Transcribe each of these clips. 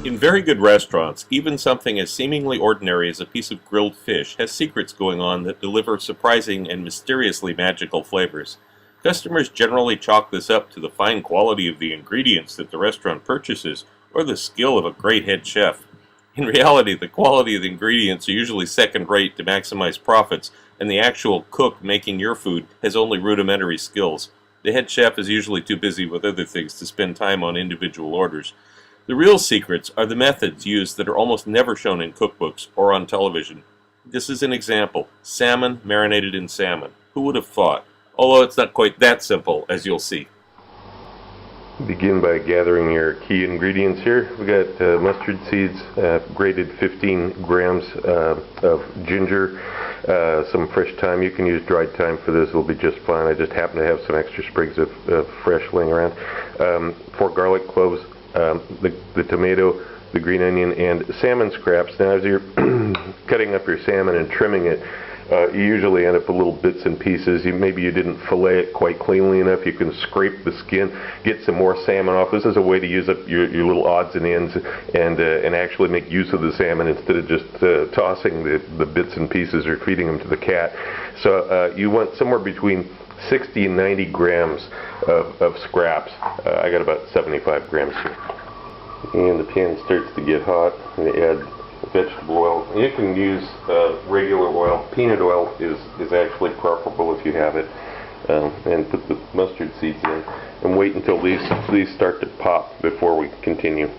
In very good restaurants, even something as seemingly ordinary as a piece of grilled fish has secrets going on that deliver surprising and mysteriously magical flavors. Customers generally chalk this up to the fine quality of the ingredients that the restaurant purchases or the skill of a great head chef. In reality, the quality of the ingredients are usually second-rate to maximize profits, and the actual cook making your food has only rudimentary skills. The head chef is usually too busy with other things to spend time on individual orders. The real secrets are the methods used that are almost never shown in cookbooks or on television. This is an example: salmon marinated in salmon. Who would have thought? Although it's not quite that simple, as you'll see. Begin by gathering your key ingredients here. We got mustard seeds, grated 15 grams of ginger, some fresh thyme. You can use dried thyme for this, it'll be just fine. I just happen to have some extra sprigs of fresh laying around. 4 garlic cloves, the tomato, the green onion, and salmon scraps. Now as you're cutting up your salmon and trimming it, you usually end up with little bits and pieces. Maybe you didn't fillet it quite cleanly enough. You can scrape the skin, get some more salmon off. This is a way to use up your little odds and ends and actually make use of the salmon instead of just tossing the bits and pieces or feeding them to the cat. So you want somewhere between 60 and 90 grams of scraps. I got about 75 grams here. And the pan starts to get hot. I'm going to add vegetable oil. You can use regular oil. Peanut oil is actually preferable if you have it. And put the mustard seeds in. And wait until these start to pop before we continue.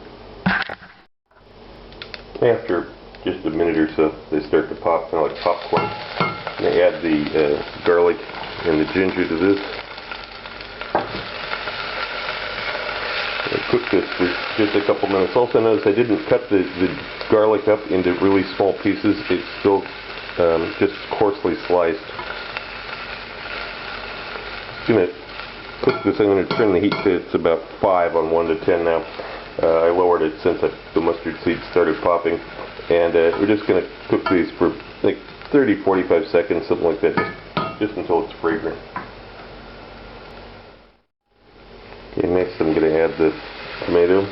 After just a minute or so, they start to pop, kind of like popcorn. I'm going to add the garlic and the ginger to this. Cook this for just a couple minutes. Also notice I didn't cut the garlic up into really small pieces. It's still just coarsely sliced. I'm going to cook this. I'm going to turn the heat to it's about 5 on 1 to 10 now. I lowered it since the mustard seeds started popping. And we're just going to cook these for like 30-45 seconds, something like that, just until it's fragrant. Okay, next I'm going to add the tomato,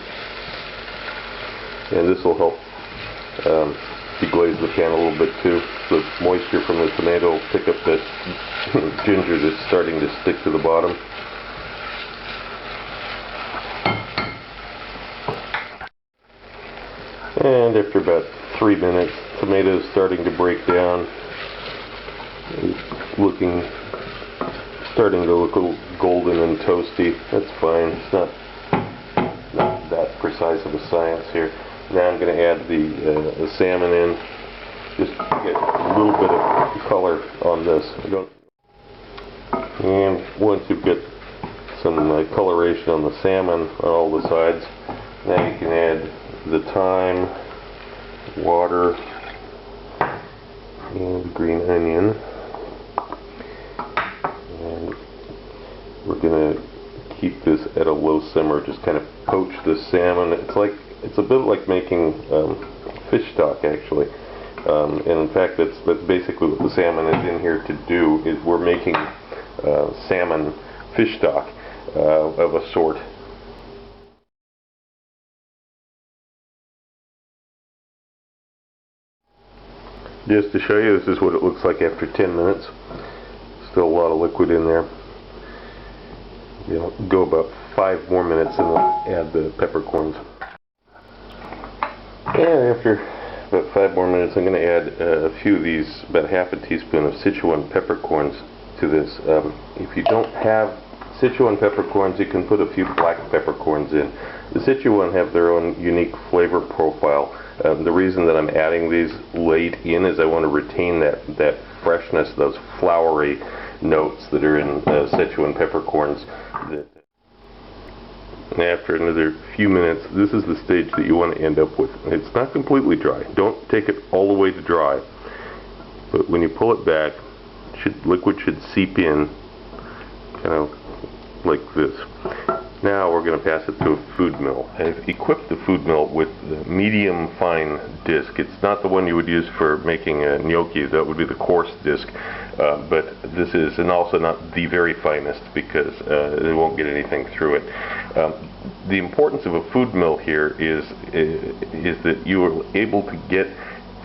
and this will help deglaze the pan a little bit too. The moisture from the tomato will pick up the ginger that's starting to stick to the bottom. And after about 3 minutes, tomato is starting to break down. It's starting to look a little golden and toasty. That's fine. It's not that precise of a science here. Now I'm going to add the salmon in, just to get a little bit of color on this. And once you've got some coloration on the salmon on all the sides, now you can add the thyme, water, and green onion. And we're going to keep this at a low simmer, just kind of poach the salmon. It's a bit like making fish stock, actually. And in fact, that's basically what the salmon is in here to do, is we're making salmon fish stock of a sort. Just to show you, this is what it looks like after 10 minutes. Still a lot of liquid in there. Go about 5 more minutes and we'll add the peppercorns. And after about 5 more minutes, I'm going to add a few of these, about half a teaspoon of Sichuan peppercorns to this. If you don't have Sichuan peppercorns, you can put a few black peppercorns in. The Sichuan have their own unique flavor profile. The reason that I'm adding these late in is I want to retain that freshness, those flowery notes that are in Sichuan peppercorns. After another few minutes, this is the stage that you want to end up with. It's not completely dry. Don't take it all the way to dry. But when you pull it back, liquid should seep in, kind of like this. Now we're going to pass it to a food mill. I've equipped the food mill with the medium fine disc. It's not the one you would use for making a gnocchi. That would be the coarse disc. But this is, and also not the very finest, because it won't get anything through it. the importance of a food mill here is that you are able to get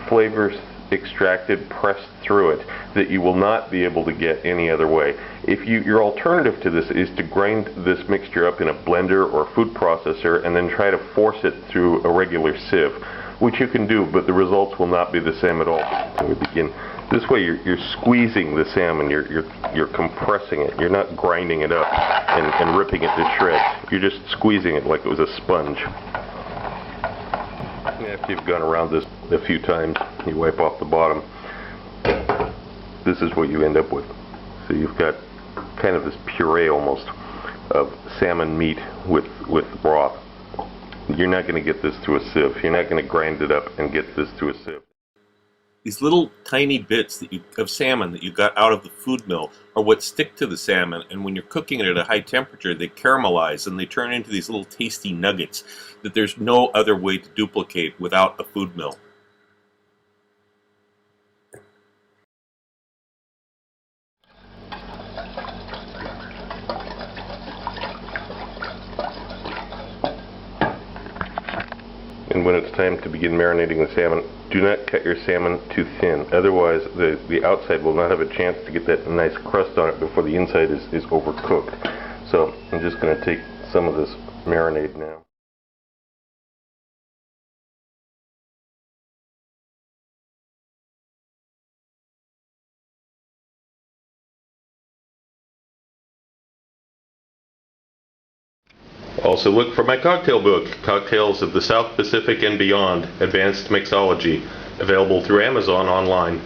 flavors extracted, pressed through it, that you will not be able to get any other way. If your alternative to this is to grind this mixture up in a blender or food processor and then try to force it through a regular sieve, which you can do, but the results will not be the same at all. So we begin. This way you're squeezing the salmon, you're compressing it. You're not grinding it up and ripping it to shreds. You're just squeezing it like it was a sponge. After you've gone around this a few times, you wipe off the bottom. This is what you end up with. So you've got kind of this puree almost of salmon meat with broth. You're not going to get this through a sieve. You're not going to grind it up and get this through a sieve. These little tiny bits of salmon that you got out of the food mill are what stick to the salmon, and when you're cooking it at a high temperature, they caramelize and they turn into these little tasty nuggets that there's no other way to duplicate without a food mill. And when it's time to begin marinating the salmon, do not cut your salmon too thin. Otherwise, the outside will not have a chance to get that nice crust on it before the inside is overcooked. So I'm just going to take some of this marinade now. Also look for my cocktail book, Cocktails of the South Pacific and Beyond, Advanced Mixology, available through Amazon online.